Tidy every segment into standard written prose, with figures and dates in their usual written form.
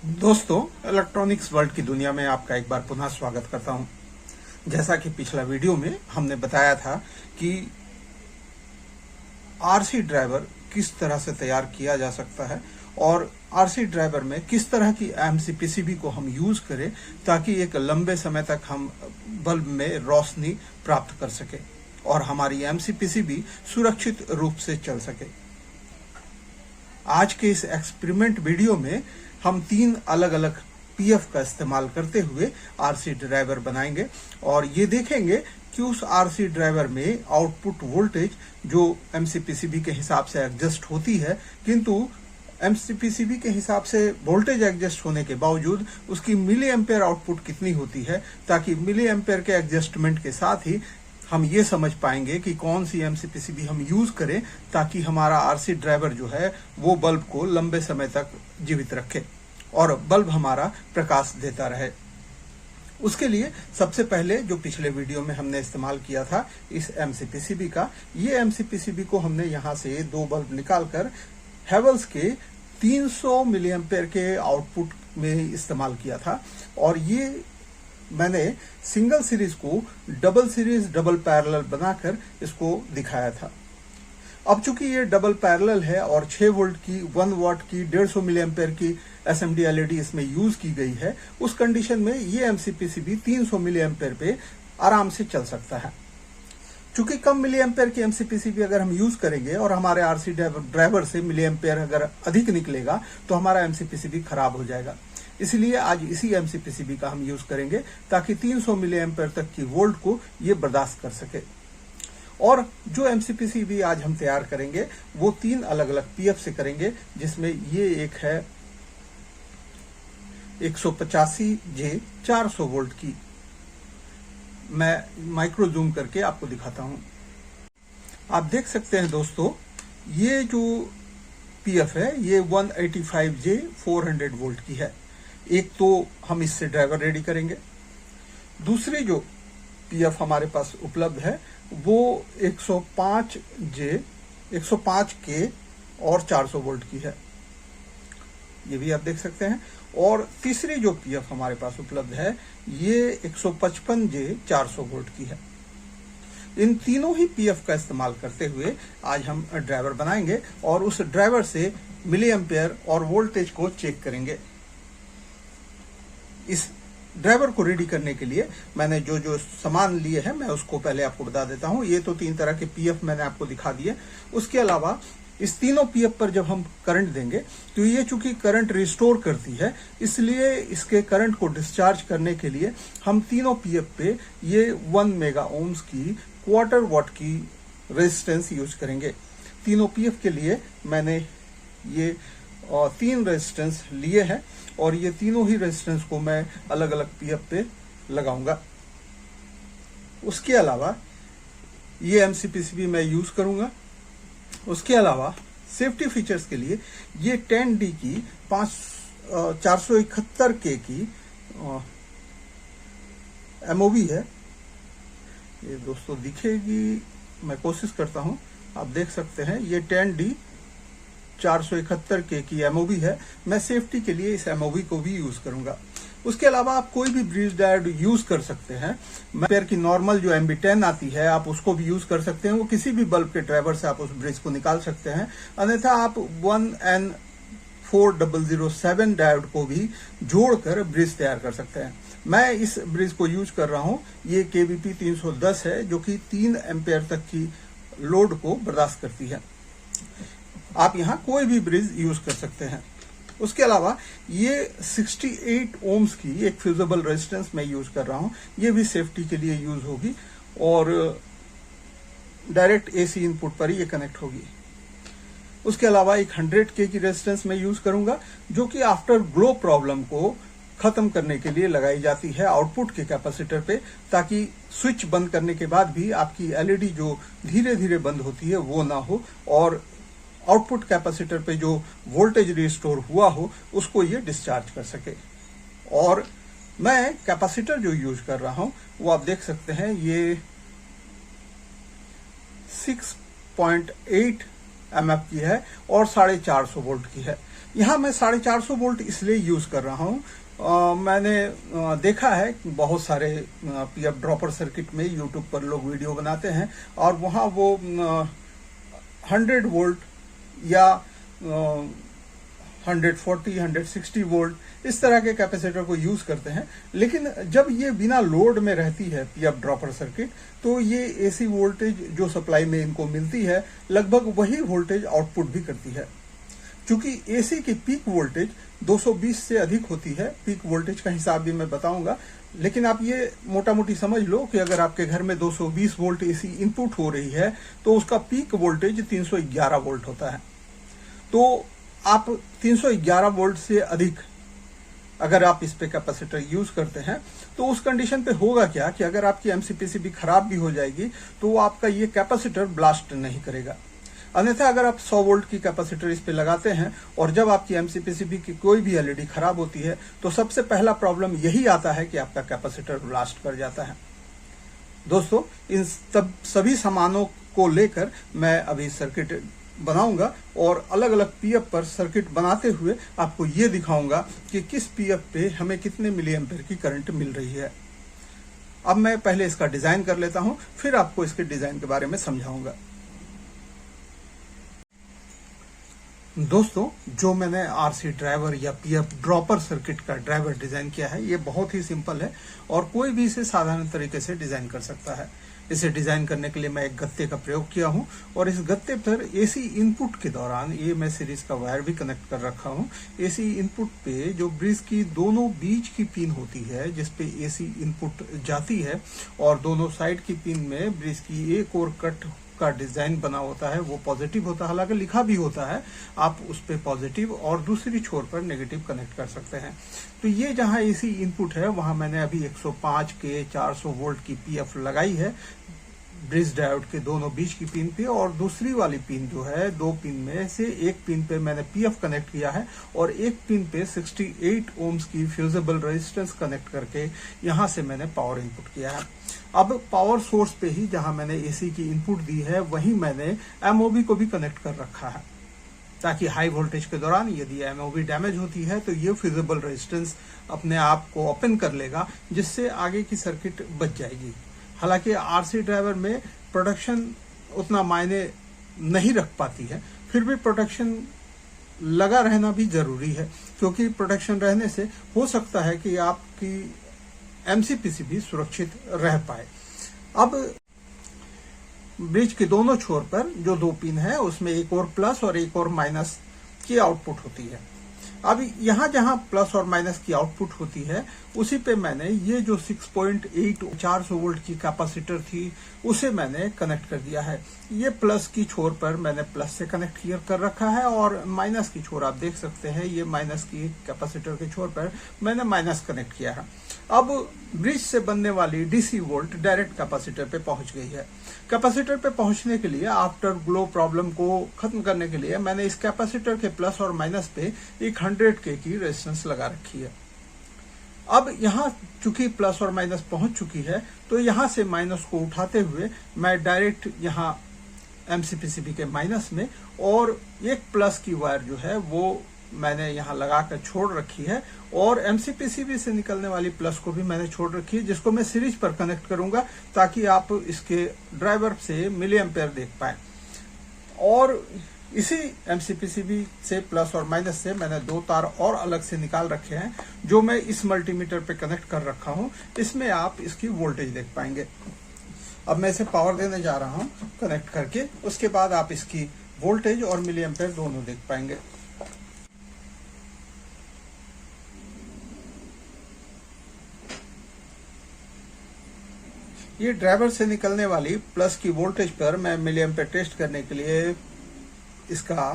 दोस्तों, electronics world की दुनिया में आपका एक बार पुनः स्वागत करता हूं। जैसा कि पिछला वीडियो में हमने बताया था कि आरसी ड्राइवर किस तरह से तैयार किया जा सकता है और आरसी ड्राइवर में किस तरह की एमसी पीसीबी को हम यूज करें ताकि एक लंबे समय तक हम बल्ब में रोशनी प्राप्त कर सके और हमारी एमसी पीसीबी सुरक्षित रूप से चल सके। आज के इस एक्सपेरिमेंट वीडियो में हम 3 अलग अलग पीएफ का इस्तेमाल करते हुए आरसी ड्राइवर बनाएंगे और ये देखेंगे कि उस आरसी ड्राइवर में आउटपुट वोल्टेज जो एमसीपीसीबी के हिसाब से एडजस्ट होती है, किंतु एमसीपीसीबी के हिसाब से वोल्टेज एडजस्ट होने के बावजूद उसकी मिली एम्पेयर आउटपुट कितनी होती है, ताकि मिली एम्पेयर के एडजस्टमेंट के साथ ही हम ये समझ पाएंगे कि कौन सी एमसीपीसीबी हम यूज करें ताकि हमारा आरसी ड्राइवर जो है वो बल्ब को लंबे समय तक जीवित रखे और बल्ब हमारा प्रकाश देता रहे। उसके लिए सबसे पहले जो पिछले वीडियो में हमने इस्तेमाल किया था इस एमसीपीसीबी का, ये एमसीपीसीबी को हमने यहां से 2 बल्ब निकालकर हेवल्स के 300 मिली एम्पेयर के आउटपुट में इस्तेमाल किया था और ये मैंने सिंगल सीरीज को डबल पैरेलल बनाकर इसको दिखाया था। अब चूंकि ये डबल पैरेलल है और 6 वोल्ट की 1 वाट की 150 मिली एम्पेयर की एसएमडी एलईडी इसमें यूज की गई है, उस कंडीशन में ये एमसीपीसीबी 300 मिली एम्पेयर पे आराम से चल सकता है। चूंकि कम मिली एम्पेयर की एमसीपीसीबी अगर हम यूज करेंगे और हमारे आरसी ड्राइवर से मिली एम्पेयर अगर अधिक निकलेगा तो हमारा एमसीपीसीबी खराब हो जाएगा। इसलिए आज इसी एमसीपीसीबी का हम यूज करेंगे ताकि 300 मिली एम्पेयर तक की वोल्ट को ये बर्दाश्त कर सके। और जो एमसीपीसीबी आज हम तैयार करेंगे वो 3 अलग अलग पीएफ से करेंगे, जिसमें ये एक है 185J 400 वोल्ट की। मैं माइक्रो जूम करके आपको दिखाता हूं। आप देख सकते हैं दोस्तों, ये जो पीएफ है ये 185J 400 वोल्ट की है। एक तो हम इससे ड्राइवर रेडी करेंगे। दूसरी जो पीएफ हमारे पास उपलब्ध है वो 105K और 400 वोल्ट की है, ये भी आप देख सकते हैं। और तीसरी जो पीएफ हमारे पास उपलब्ध है ये 155J 400 वोल्ट की है। इन तीनों ही पीएफ का इस्तेमाल करते हुए आज हम ड्राइवर बनाएंगे और उस ड्राइवर से मिली एम्पेयर और वोल्टेज को चेक करेंगे। इस ड्राइवर को रेडी करने के लिए मैंने जो जो सामान लिए हैं मैं उसको पहले आपको बता देता हूं। ये तो 3 तरह के पीएफ मैंने आपको दिखा दिए। उसके अलावा इस तीनों पीएफ पर जब हम करंट देंगे तो ये चूंकि करंट रिस्टोर करती है, इसलिए इसके करंट को डिस्चार्ज करने के लिए हम तीनों पीएफ पे ये 1 मेगा ओम्स की क्वार्टर वाट की रेजिस्टेंस यूज करेंगे। तीनों पीएफ के लिए मैंने ये 3 रेजिस्टेंस लिए हैं और ये तीनों ही रेजिस्टेंस को मैं अलग अलग पीएफ पे लगाऊंगा। उसके अलावा ये एमसीपीसीबी मैं यूज करूंगा। उसके अलावा सेफ्टी फीचर्स के लिए ये 10D की 471K की एमओवी है। ये दोस्तों दिखेगी, मैं कोशिश करता हूं। आप देख सकते हैं ये 10D 471K की एमओवी है। मैं सेफ्टी के लिए इस एमओवी को भी यूज करूंगा। उसके अलावा आप कोई भी ब्रिज डायोड यूज कर सकते हैं। एम्पेयर की नॉर्मल जो MB10 आती है आप उसको भी यूज कर सकते हैं। वो किसी भी बल्ब के ड्राइवर से आप उस ब्रिज को निकाल सकते हैं। अन्यथा आप 1N4007 डायोड को भी जोड़कर ब्रिज तैयार कर सकते हैं। मैं इस ब्रिज को यूज कर रहा हूं। ये KVP 310 है जो कि 3 एम्पेयर तक की लोड को बर्दाश्त करती है। आप यहां कोई भी ब्रिज यूज कर सकते हैं। उसके अलावा ये 68 ओम्स की एक फ्यूजेबल रेजिस्टेंस मैं यूज कर रहा हूं। ये भी सेफ्टी के लिए यूज होगी और डायरेक्ट एसी इनपुट पर ही ये कनेक्ट होगी। उसके अलावा एक 100K की रेजिस्टेंस मैं यूज करूंगा जो कि आफ्टर ग्लो प्रॉब्लम को खत्म करने के लिए लगाई जाती है आउटपुट के कैपेसिटर पे, ताकि स्विच बंद करने के बाद भी आपकी एलईडी जो धीरे धीरे बंद होती है वो ना हो और आउटपुट कैपेसिटर पे जो वोल्टेज रिस्टोर हुआ हो उसको ये डिस्चार्ज कर सके। और मैं कैपेसिटर जो यूज कर रहा हूं वो आप देख सकते हैं, ये 6.8 एमएफ की है और 450 वोल्ट की है। यहाँ मैं 450 वोल्ट इसलिए यूज कर रहा हूँ, मैंने देखा है कि बहुत सारे पीएफ ड्रॉपर सर्किट में यूट्यूब पर लोग वीडियो बनाते हैं और वहाँ वो 100 वोल्ट या 140, 160 वोल्ट इस तरह के कैपेसिटर को यूज करते हैं। लेकिन जब ये बिना लोड में रहती है पीएफ ड्रॉपर सर्किट, तो ये एसी वोल्टेज जो सप्लाई में इनको मिलती है लगभग वही वोल्टेज आउटपुट भी करती है। क्योंकि एसी की पीक वोल्टेज 220 से अधिक होती है, पीक वोल्टेज का हिसाब भी मैं बताऊंगा, लेकिन आप ये मोटा मोटी समझ लो कि अगर आपके घर में 220 वोल्ट एसी इनपुट हो रही है तो उसका पीक वोल्टेज 311 वोल्ट होता है। तो आप 311 वोल्ट से अधिक अगर आप इस पे कैपेसिटर यूज करते हैं तो उस कंडीशन पे होगा क्या कि अगर आपकी एमसीपीसीबी खराब भी हो जाएगी तो आपका ये कैपेसिटर ब्लास्ट नहीं करेगा। अन्यथा अगर आप 100 वोल्ट की कैपेसिटर इस पे लगाते हैं और जब आपकी एमसीपीसीबी की कोई भी एलईडी खराब होती है तो सबसे पहला प्रॉब्लम यही आता है कि आपका कैपेसिटर ब्लास्ट कर जाता है। दोस्तों, इन सभी सामानों को लेकर मैं अभी सर्किट बनाऊंगा और अलग अलग पीएफ पर सर्किट बनाते हुए आपको ये दिखाऊंगा कि किस पीएफ पे हमें कितने मिली एम्पीयर की करंट मिल रही है। अब मैं पहले इसका डिजाइन कर लेता हूं, फिर आपको इसके डिजाइन के बारे में समझाऊंगा। दोस्तों, जो मैंने आरसी ड्राइवर या पीएफ ड्रॉपर सर्किट का ड्राइवर डिजाइन किया है ये बहुत ही सिंपल है और कोई भी इसे साधारण तरीके से डिजाइन कर सकता है। इसे डिजाइन करने के लिए मैं एक गत्ते का प्रयोग किया हूं और इस गत्ते पर एसी इनपुट के दौरान ये मैं सीरीज का वायर भी कनेक्ट कर रखा हूं। एसी इनपुट पे जो ब्रिज की दोनों बीच की पिन होती है जिसपे एसी इनपुट जाती है और दोनों साइड की पिन में ब्रिज की एक और कट का डिजाइन बना होता है, वो पॉजिटिव होता है, हालांकि लिखा भी होता है, आप उस पे पॉजिटिव और दूसरी छोर पर नेगेटिव कनेक्ट कर सकते हैं। तो ये जहां एसी इनपुट है वहां मैंने अभी 105 के 400 वोल्ट की पीएफ लगाई है ब्रिज डायोड के दोनों बीच की पिन पे, और दूसरी वाली पिन जो है, दो पिन में से एक पिन पे मैंने पीएफ कनेक्ट किया है और एक पिन पे 68 ओम्स की फ्यूजेबल रेजिस्टेंस कनेक्ट करके यहां से मैंने पावर इनपुट किया है। अब पावर सोर्स पे ही जहां मैंने एसी की इनपुट दी है वहीं मैंने एमओबी को भी कनेक्ट कर रखा है ताकि हाई वोल्टेज के दौरान यदि एमओबी डैमेज होती है तो ये फ्यूजेबल रेजिस्टेंस अपने आप को ओपन कर लेगा, जिससे आगे की सर्किट बच जाएगी। हालांकि आरसी ड्राइवर में प्रोटेक्शन उतना मायने नहीं रख पाती है, फिर भी प्रोटेक्शन लगा रहना भी जरूरी है, क्योंकि प्रोटेक्शन रहने से हो सकता है कि आपकी एमसीपीसीबी सुरक्षित रह पाए। अब ब्रिज के दोनों छोर पर जो दो पिन है उसमें एक और प्लस और एक और माइनस की आउटपुट होती है। अब यहां जहां प्लस और माइनस की आउटपुट होती है उसी पे मैंने ये जो 6.8 400 वोल्ट की कैपेसिटर थी उसे मैंने कनेक्ट कर दिया है। ये प्लस की छोर पर मैंने प्लस से कनेक्ट कर रखा है और माइनस की छोर आप देख सकते हैं, ये माइनस की कैपेसिटर के छोर पर मैंने माइनस कनेक्ट किया है। अब ब्रिज से बनने वाली डीसी वोल्ट डायरेक्ट कैपेसिटर पे पहुंच गई है। कैपेसिटर पे पहुंचने के लिए आफ्टर ग्लो प्रॉब्लम को खत्म करने के लिए मैंने इस कैपेसिटर के प्लस और माइनस पे एक 100K की रेजिस्टेंस लगा रखी है। अब यहाँ चूंकि प्लस और माइनस पहुंच चुकी है तो यहाँ से माइनस को उठाते हुए मैं डायरेक्ट यहाँ एमसीपीसीबी के माइनस में और एक प्लस की वायर जो है वो मैंने यहाँ लगाकर छोड़ रखी है और एमसीपीसीबी से निकलने वाली प्लस को भी मैंने छोड़ रखी है, जिसको मैं सीरीज पर कनेक्ट करूंगा ताकि आप इसके ड्राइवर से मिली एम्पेयर देख पाए। और इसी एमसीपीसीबी से प्लस और माइनस से मैंने दो तार और अलग से निकाल रखे हैं जो मैं इस मल्टीमीटर पे कनेक्ट कर रखा हूं। इसमें आप इसकी वोल्टेज देख पाएंगे। अब मैं इसे पावर देने जा रहा हूं कनेक्ट करके, उसके बाद आप इसकी वोल्टेज और मिली एम्पेयर दोनों देख पाएंगे। ये ड्राइवर से निकलने वाली प्लस की वोल्टेज पर मैं मिली एम्पेयर टेस्ट करने के लिए इसका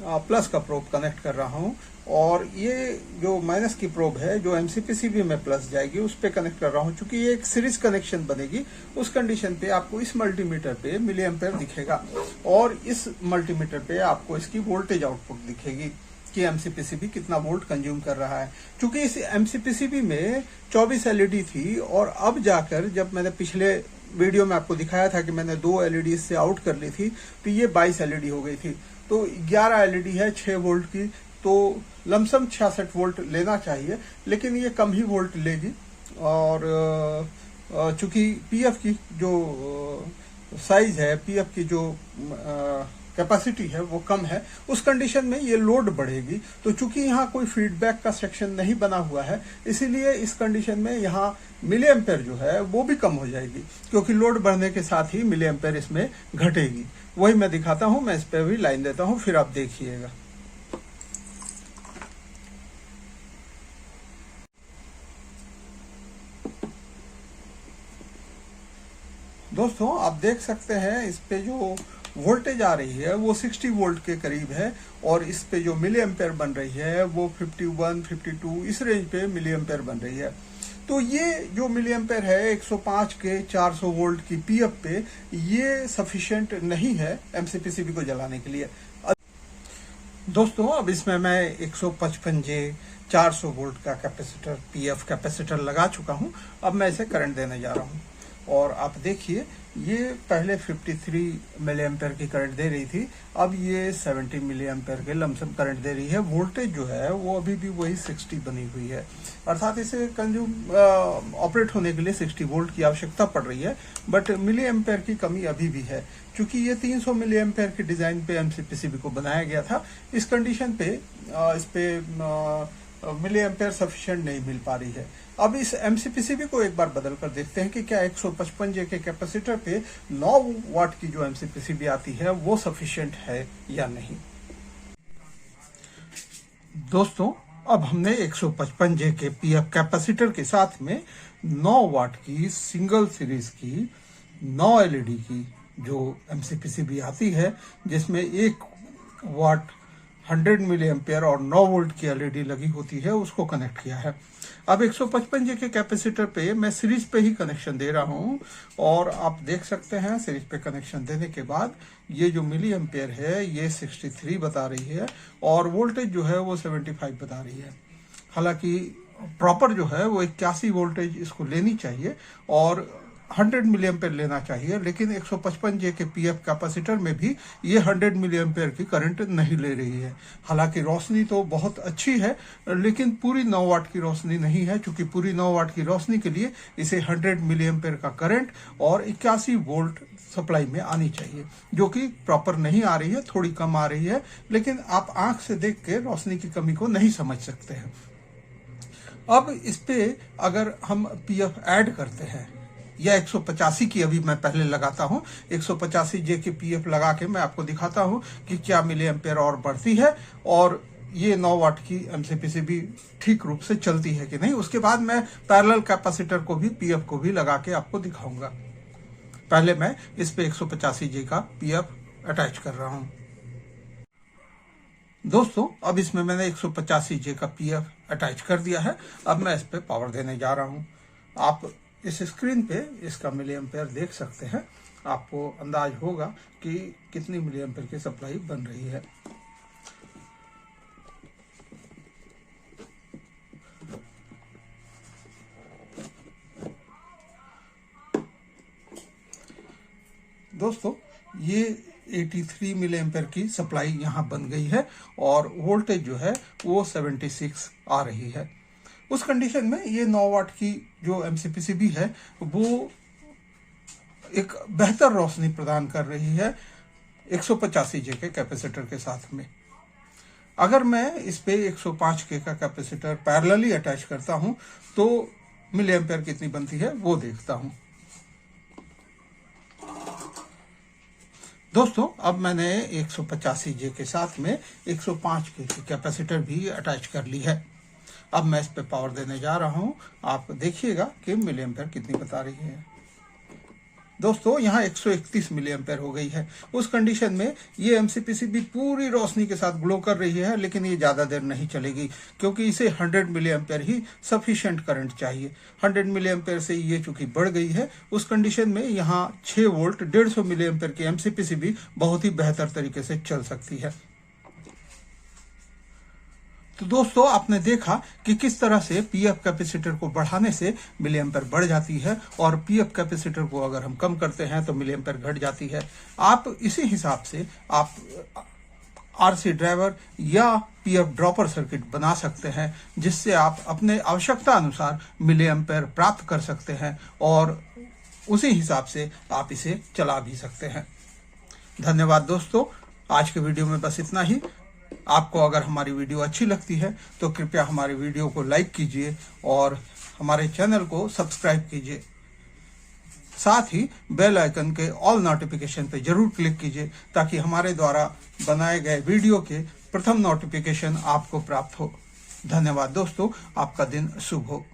प्लस का प्रोब कनेक्ट कर रहा हूं और ये जो माइनस की प्रोब है जो एमसीपीसीबी में प्लस जाएगी उस पे कनेक्ट कर रहा हूं। चूंकि ये एक सीरीज कनेक्शन बनेगी, उस कंडीशन पे आपको इस मल्टीमीटर पे मिली एम्पेयर दिखेगा और इस मल्टीमीटर पे आपको इसकी वोल्टेज आउटपुट दिखेगी कि एमसीपीसीबी कितना वोल्ट कंज्यूम कर रहा है। चूंकि इस एमसीपीसीबी में 24 एलईडी थी और अब जाकर जब मैंने पिछले वीडियो में आपको दिखाया था कि मैंने 2 एलईडी से आउट कर ली थी तो ये 22 एलईडी हो गई थी। तो 11 एलईडी है 6 वोल्ट की, तो लमसम 66 वोल्ट लेना चाहिए, लेकिन ये कम ही वोल्ट लेगी। और चूंकि पीएफ की जो साइज है, पीएफ की जो कैपेसिटी है वो कम है, उस कंडीशन में ये लोड बढ़ेगी। तो चूंकि यहाँ कोई फीडबैक का सेक्शन नहीं बना हुआ है, इसीलिए इस कंडीशन में यहाँ मिली एम्पेयर जो है वो भी कम हो जाएगी, क्योंकि लोड बढ़ने के साथ ही मिली एम्पेयर इसमें घटेगी। वही मैं दिखाता हूँ, मैं इस पर भी लाइन देता हूँ, फिर आप देखिएगा। दोस्तों आप देख सकते हैं इस पे जो वोल्टेज आ रही है वो 60 वोल्ट के करीब है, और इस पे जो मिली एम्पेयर बन रही है वो 51, 52 इस रेंज पे मिली एम्पेयर बन रही है। तो ये जो मिली एम्पेयर है 105 के 400 वोल्ट की पीएफ पे, ये सफिशिएंट नहीं है एमसीपीसीबी को जलाने के लिए। दोस्तों अब इसमें मैं 155J 400 वोल्ट का कैपेसिटर, पीएफ कैपेसिटर लगा चुका हूं। अब मैं इसे करंट देने जा रहा हूं, और आप देखिए ये पहले 53 मिली एम्पेयर की करंट दे रही थी, अब ये 70 मिली एम्पेयर के लमसम करंट दे रही है। वोल्टेज जो है वो अभी भी वही 60 बनी हुई है, अर्थात इसे कंज्यूम ऑपरेट होने के लिए 60 वोल्ट की आवश्यकता पड़ रही है, बट मिली एम्पेयर की कमी अभी भी है। क्योंकि ये 300 मिली एम्पेयर के डिजाइन पे एमसीपीसीबी को बनाया गया था, इस कंडीशन पे इस पे मिली एम्पेयर सफिशिएंट नहीं मिल पा रही है। अब इस एमसीपीसीबी को एक बार बदल कर देखते हैं कि क्या 155J के कैपेसिटर पे 9 वाट की जो एमसीपीसीबी आती है वो सफिशिएंट है या नहीं। दोस्तों अब हमने 155J के पीएफ कैपेसिटर के साथ में 9 वाट की सिंगल सीरीज की 9 एलईडी की जो एमसीपीसीबी आती है, जिसमें 1 वाट 100 मिली एम्पेयर और 9 वोल्ट की एलईडी लगी होती है, उसको कनेक्ट किया है। अब 155J के कैपेसिटर पे मैं सीरीज पे ही कनेक्शन दे रहा हूं, और आप देख सकते हैं सीरीज पे कनेक्शन देने के बाद ये जो मिली एम्पेयर है ये 63 बता रही है, और वोल्टेज जो है वो 75 बता रही है। हालांकि प्रॉपर जो है वो 81 वोल्टेज इसको लेनी चाहिए और 100 मिली एम्पेयर लेना चाहिए, लेकिन 155J के पीएफ कैपेसिटर में भी ये 100 मिली एम्पेयर की करंट नहीं ले रही है। हालांकि रोशनी तो बहुत अच्छी है, लेकिन पूरी 9 वाट की रोशनी नहीं है, क्योंकि पूरी 9 वाट की रोशनी के लिए इसे 100 मिली एम्पेयर का करंट और 81 वोल्ट सप्लाई में आनी चाहिए, जो कि प्रॉपर नहीं आ रही है, थोड़ी कम आ रही है, लेकिन आप आंख से देख के रोशनी की कमी को नहीं समझ सकते हैं। अब इस पे अगर हम पीएफ ऐड करते हैं, या 185 की अभी मैं पहले लगाता हूं, 185J की पीएफ लगा के मैं आपको दिखाता हूं कि क्या मिली एम्पेयर और बढ़ती है और ये 9 वाट की एमसीपीसीबी ठीक रूप से चलती है कि नहीं। उसके बाद मैं पैरेलल कैपेसिटर को भी, पीएफ को भी लगा के आपको दिखाऊंगा। पहले मैं इस पे 185J का पीएफ अटैच कर रहा हूं। दोस्तों अब इसमें मैंने 185J का पीएफ अटैच कर दिया है। अब मैं इस पे पावर देने जा रहा हूं। आप इस स्क्रीन पे इसका मिली एम्पेयर देख सकते हैं, आपको अंदाज होगा कि कितनी मिली एम्पेयर की सप्लाई बन रही है। दोस्तों ये 83 मिली एम्पेयर की सप्लाई यहाँ बन गई है, और वोल्टेज जो है वो 76 आ रही है। उस कंडीशन में ये 9 वाट की जो एमसीपीसीबी है वो एक बेहतर रोशनी प्रदान कर रही है 185J के कैपेसिटर के साथ में। अगर मैं इस पे 105K का कैपेसिटर पैरेलली अटैच करता हूं तो मिली एम्पेयर कितनी बनती है वो देखता हूं। दोस्तों अब मैंने 185J के साथ में 105K की कैपेसिटर भी अटैच कर ली है। अब मैं इस पे पावर देने जा रहा हूं, आप देखिएगा कि मिली एम्पेयर कितनी बता रही है। दोस्तों यहाँ 131 मिली एम्पेयर हो गई है। उस कंडीशन में ये एमसीपीसीबी पूरी रोशनी के साथ ग्लो कर रही है, लेकिन ये ज्यादा देर नहीं चलेगी, क्योंकि इसे 100 मिली एम्पेयर ही सफिशिएंट करंट चाहिए। 100 मिली एम्पेयर से ये चूंकि बढ़ गई है, उस कंडीशन में यहाँ 6 वोल्ट 150 मिली एम्पेयर की एमसीपीसीबी बहुत ही बेहतर तरीके से चल सकती है। तो दोस्तों आपने देखा कि किस तरह से पीएफ कैपेसिटर को बढ़ाने से मिली एम्पेयर बढ़ जाती है, और पीएफ कैपेसिटर को अगर हम कम करते हैं तो मिली एम्पेयर घट जाती है। आप इसी हिसाब से आप आरसी ड्राइवर या पीएफ ड्रॉपर सर्किट बना सकते हैं, जिससे आप अपने आवश्यकता अनुसार मिली एम्पेयर प्राप्त कर सकते हैं और उसी हिसाब से आप इसे चला भी सकते हैं। धन्यवाद दोस्तों, आज के वीडियो में बस इतना ही। आपको अगर हमारी वीडियो अच्छी लगती है तो कृपया हमारी वीडियो को लाइक कीजिए और हमारे चैनल को सब्सक्राइब कीजिए। साथ ही बेल आइकन के ऑल नोटिफिकेशन पे जरूर क्लिक कीजिए ताकि हमारे द्वारा बनाए गए वीडियो के प्रथम नोटिफिकेशन आपको प्राप्त हो। धन्यवाद दोस्तों, आपका दिन शुभ हो।